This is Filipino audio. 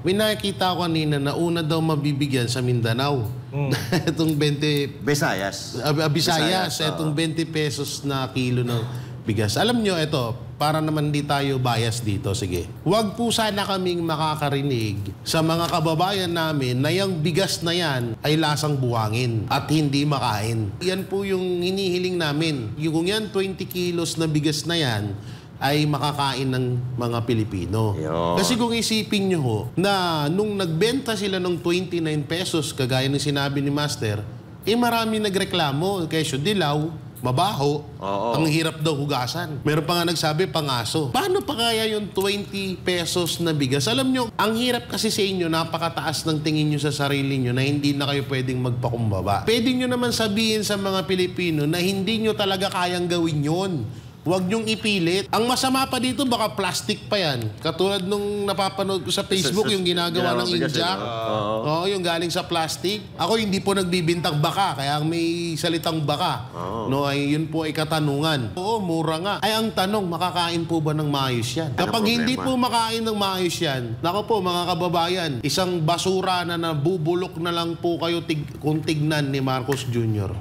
May nakikita ko kanina na una daw mabibigyan sa Mindanao. Itong 20... Visayas. Visayas, itong 20 pesos na kilo ng bigas. Alam nyo, ito, para naman di tayo bias dito, sige. Huwag po sana kaming makakarinig sa mga kababayan namin na yung bigas na yan ay lasang buwangin at hindi makain. Yan po yung hinihiling namin. Yung yan 20 kilos na bigas na yan, ay makakain ng mga Pilipino. Yun. Kasi kung isipin nyo ho, na nung nagbenta sila ng 29 pesos, kagaya ng sinabi ni Master, marami nagreklamo. Kesyo dilaw, mabaho, ang hirap daw hugasan. Meron pa nga nagsabi, pangaso. Paano pa kaya yung 20 pesos na bigas? Alam nyo, ang hirap kasi sa inyo, napakataas ng tingin nyo sa sarili nyo na hindi na kayo pwedeng magpakumbaba. Pwede nyo naman sabihin sa mga Pilipino na hindi nyo talaga kayang gawin yon. Huwag niyong ipilit. Ang masama pa dito, baka plastic pa yan. Katulad nung napapanood ko sa Facebook, yung ginagawa ng India. Oo, yung galing sa plastic. Ako hindi po nagbibintang baka, kaya may salitang baka. No, ay, yun po ay katanungan. Oo, mura nga. Ay, ang tanong, makakain po ba ng maayos yan? Kapag hindi po makain ng maayos yan, nako po mga kababayan, isang basura na nabubulok na lang po kayo kung tignan ni Marcos Jr.